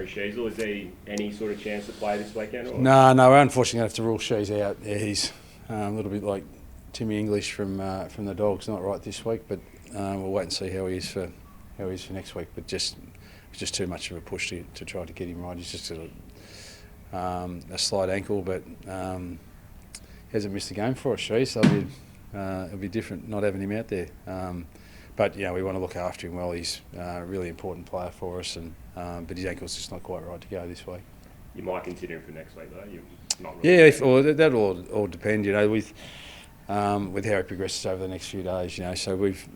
Harry Sheezel. Is there any sort of chance to play this weekend? Or? No, we're unfortunately going to have to rule Sheezel out. Yeah, he's a little bit like Timmy English from the Dogs, not right this week, but we'll wait and see how he is for next week. But it's just too much of a push to try to get him right. He's just got a slight ankle, but hasn't missed a game for us, Sheezel. So it'll be different not having him out there. But we want to look after him well. He's a really important player for us, but his ankle's just not quite right to go this week. You might consider him for next week, though. You're not really that'll all depend. With how he progresses over the next few days. So we've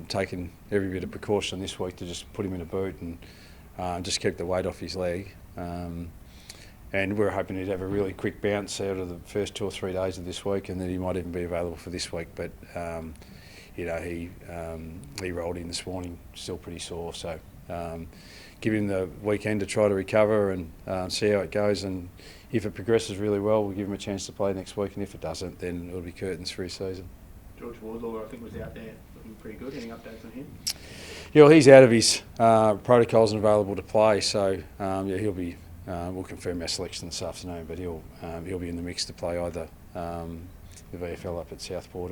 taken every bit of precaution this week to just put him in a boot and just keep the weight off his leg. And we're hoping he'd have a really quick bounce out of the first 2 or 3 days of this week, and then he might even be available for this week. But he rolled in this morning, still pretty sore. So give him the weekend to try to recover and see how it goes. And if it progresses really well, we'll give him a chance to play next week. And if it doesn't, then it'll be curtains for his season. George Wardlaw, I think, was out there looking pretty good. Any updates on him? Yeah, well, he's out of his protocols and available to play. So he'll be. We'll confirm our selection this afternoon, but he'll be in the mix to play either the VFL up at Southport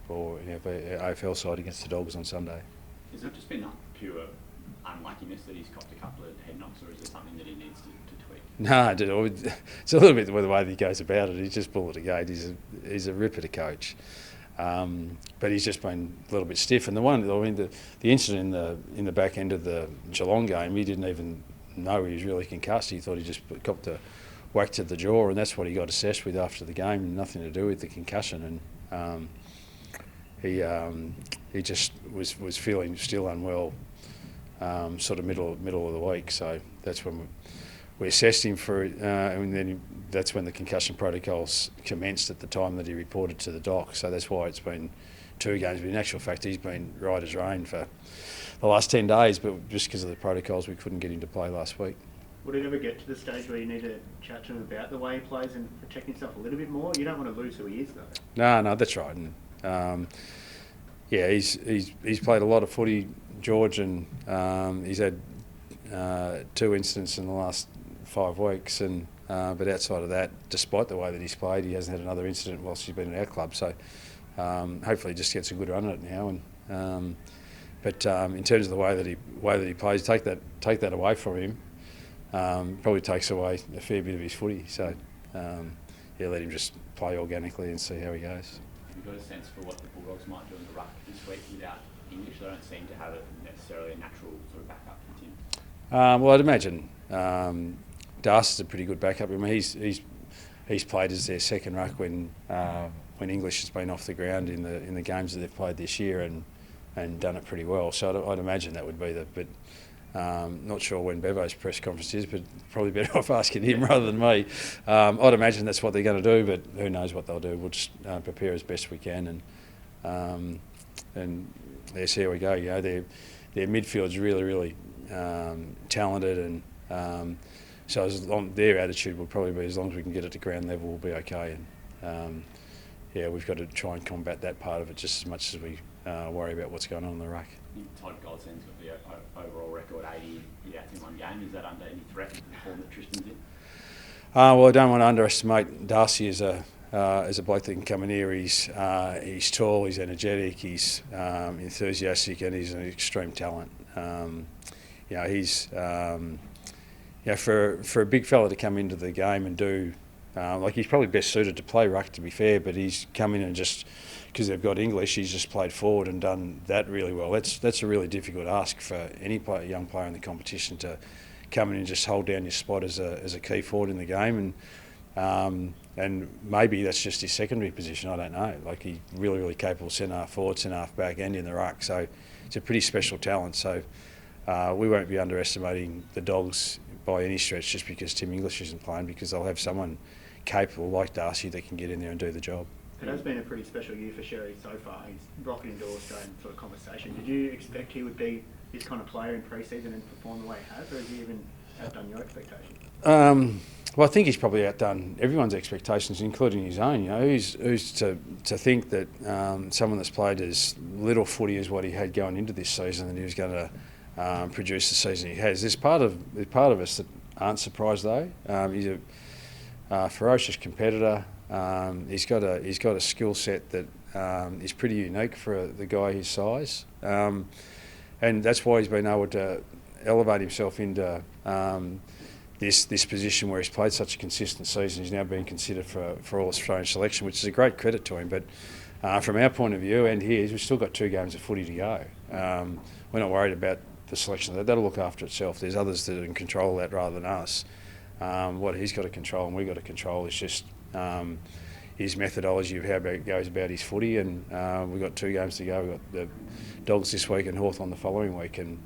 or AFL side against the Dogs on Sunday. Has it just been pure unluckiness that he's copped a couple of head knocks, or is there something that he needs to tweak? No, it's a little bit the way that he goes about it. He's just bull at a gate. He's a ripper to coach, but he's just been a little bit stiff. And the incident in the back end of the Geelong game, he didn't even know he was really concussed. He thought he just copped a whack to the jaw, and that's what he got assessed with after the game. Nothing to do with the concussion, and he just was feeling still unwell, sort of middle of the week. So that's when we assessed him for it, and then that's when the concussion protocols commenced at the time that he reported to the doc. So that's why it's been 2 games. But in actual fact, he's been right as rain for the last 10 days, but just because of the protocols, we couldn't get him to play last week. Would it ever get to the stage where you need to chat to him about the way he plays and protect himself a little bit more? You don't want to lose who he is, though. No, that's right. And, he's played a lot of footy, George, and he's had 2 incidents in the last 5 weeks. And but outside of that, despite the way that he's played, he hasn't had another incident whilst he's been at our club. So hopefully, he just gets a good run at it now. And but in terms of the way that he plays, take that away from him. Probably takes away a fair bit of his footy. So let him just play organically and see how he goes. Have you got a sense for what the Bulldogs might do in the ruck this week without English? They don't seem to have necessarily a natural sort of backup for Tim. Well, I'd imagine Darcy's a pretty good backup. I mean, he's played as their second ruck when English has been off the ground in the games that they've played this year and done it pretty well. So I'd imagine that would be the. Not sure when Bevo's press conference is, but probably better off asking him rather than me. I'd imagine that's what they're going to do, but who knows what they'll do. We'll just prepare as best we can and see how we go. Their midfield's really talented, and so as long their attitude will probably be as long as we can get it to ground level, we'll be okay. And we've got to try and combat that part of it just as much as we worry about what's going on in the ruck. Todd Goldson's got the overall record 80 hit-outs in 1 game. Is that under any threat with the form that Tristan's in? Well, I don't want to underestimate Darcy as a bloke that can come in here. He's tall, he's energetic, he's enthusiastic, and he's an extreme talent. He's for a big fella to come into the game and do he's probably best suited to play ruck, to be fair, but he's come in and just because they've got English, he's just played forward and done that really well. That's a really difficult ask for any young player in the competition to come in and just hold down your spot as a key forward in the game. And maybe that's just his secondary position. I don't know. Like, he's really capable centre half forward, centre half back, and in the ruck. So it's a pretty special talent. So we won't be underestimating the Dogs by any stretch just because Tim English isn't playing, because they'll have someone capable like Darcy that can get in there and do the job. It has been a pretty special year for Sherry so far. He's rocketing into All-Australian sort of conversation. Did you expect he would be this kind of player in pre-season and perform the way he has, or has he even outdone your expectations? Well, I think he's probably outdone everyone's expectations, including his own. Who's to think that someone that's played as little footy as what he had going into this season, that he was going to produce the season he has. There's part of us that aren't surprised though. He's a ferocious competitor. He's got a skill set that is pretty unique for the guy his size, and that's why he's been able to elevate himself into this position where he's played such a consistent season. He's now being considered for All Australian selection, which is a great credit to him. But from our point of view and his, we've still got 2 games of footy to go. We're not worried about the selection of that. That'll look after itself. There's others that are in control of that rather than us. What he's got to control and we've got to control is just his methodology of how he goes about his footy, and we've got 2 games to go. We've got the Dogs this week and Hawthorn the following week, and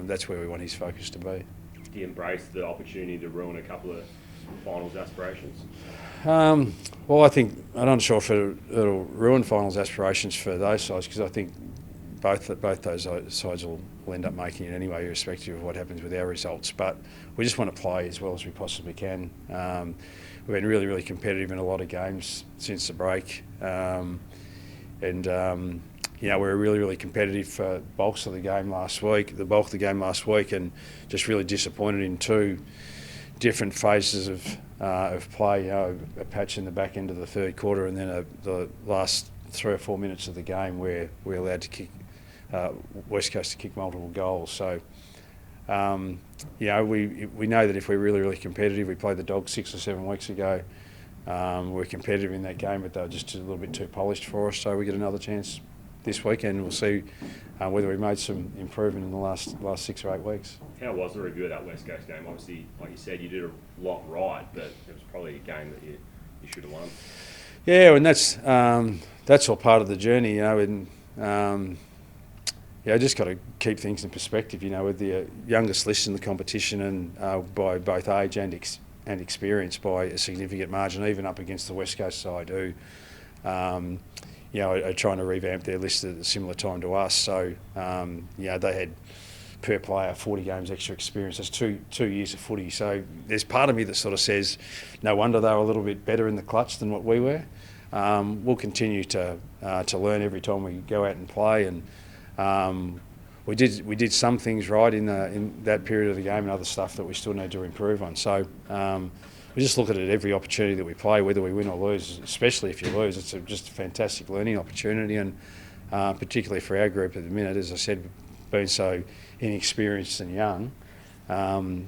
that's where we want his focus to be. Do you embrace the opportunity to ruin a couple of finals aspirations? Well, I'm not sure if it'll ruin finals aspirations for those sides, because I think both those sides will end up making it anyway, irrespective of what happens with our results. But we just want to play as well as we possibly can. We've been really, really competitive in a lot of games since the break, and we were really, really competitive for the bulk of the game last week, and just really disappointed in 2 different phases of play. A patch in the back end of the third quarter, and then the last 3 or 4 minutes of the game where we're allowed to kick West Coast to kick multiple goals. So, we know that if we're really, really competitive, we played the Dogs 6 or 7 weeks ago. We were competitive in that game, but they were just a little bit too polished for us. So we get another chance this weekend. We'll see whether we made some improvement in the last 6 or 8 weeks. How was the review of that West Coast game? Obviously, like you said, you did a lot right, but it was probably a game that you should have won. Yeah, and that's all part of the journey, and just got to keep things in perspective. With the youngest list in the competition, and by both age and experience by a significant margin, even up against the West Coast side, who are trying to revamp their list at a similar time to us. So they had per player 40 games extra experience. That's two years of footy. So there's part of me that sort of says, no wonder they were a little bit better in the clutch than what we were. We'll continue to learn every time we go out and play, and we did some things right in that period of the game, and other stuff that we still need to improve on. So we just look at it every opportunity that we play, whether we win or lose. Especially if you lose, it's just a fantastic learning opportunity, and particularly for our group at the minute, as I said, being so inexperienced and young,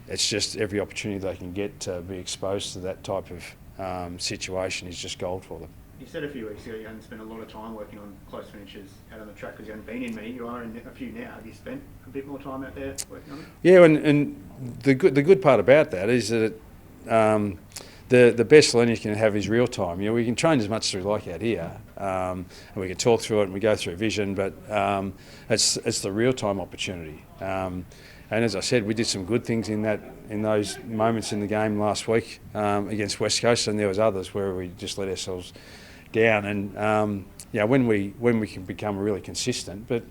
it's just every opportunity they can get to be exposed to that type of situation is just gold for them. You said a few weeks ago you hadn't spent a lot of time working on close finishes out on the track because you hadn't been in many. You are in a few now. Have you spent a bit more time out there working on it? Yeah, and the good part about that is that the best learning you can have is real time. We can train as much as we like out here, and we can talk through it and we go through vision, but it's the real time opportunity. And as I said, we did some good things in those moments in the game last week against West Coast, and there was others where we just let ourselves down. And when we can become really consistent, but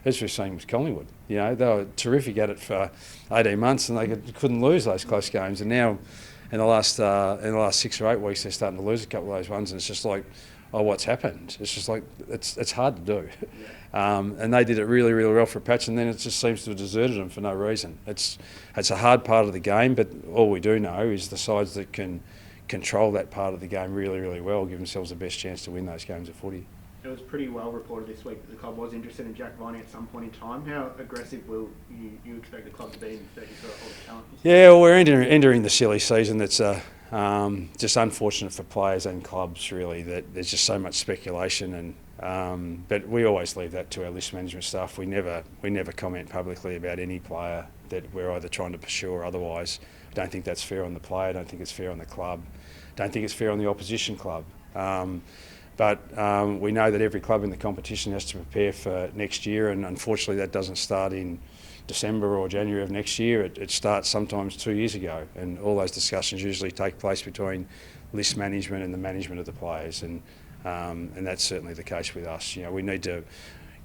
as we've seen with Collingwood, they were terrific at it for 18 months, and they couldn't lose those close games. And now, in the last 6 or 8 weeks, they're starting to lose a couple of those ones, and it's just like, oh, what's happened? It's just like it's hard to do. And they did it really, really well for a patch, and then it just seems to have deserted them for no reason. It's a hard part of the game, but all we do know is the sides that can control that part of the game really, really well give themselves the best chance to win those games of footy. It was pretty well reported this week that the club was interested in Jack Viney at some point in time. How aggressive will you expect the club to be in 30 for all the talent? Yeah, well, we're entering the silly season that's just unfortunate for players and clubs, really, that there's just so much speculation, and but we always leave that to our list management staff. We never comment publicly about any player that we're either trying to pursue or otherwise. I don't think that's fair on the player. I don't think it's fair on the club. I don't think it's fair on the opposition club. But we know that every club in the competition has to prepare for next year, and unfortunately that doesn't start in December or January of next year. It starts sometimes 2 years ago, and all those discussions usually take place between list management and the management of the players, and that's certainly the case with us. We need to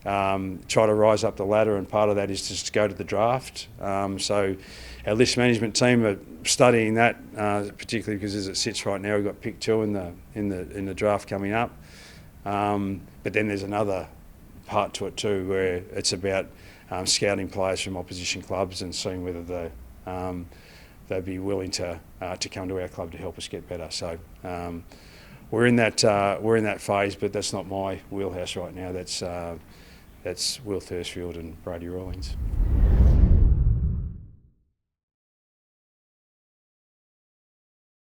try to rise up the ladder, and part of that is just to go to the draft. So our list management team are studying that, particularly because as it sits right now, we've got pick 2 in the draft coming up. But then there's another part to it too, where it's about scouting players from opposition clubs and seeing whether they'd be willing to come to our club to help us get better. So we're in that phase, but that's not my wheelhouse right now. That's Will Thursfield and Brady Rawlings.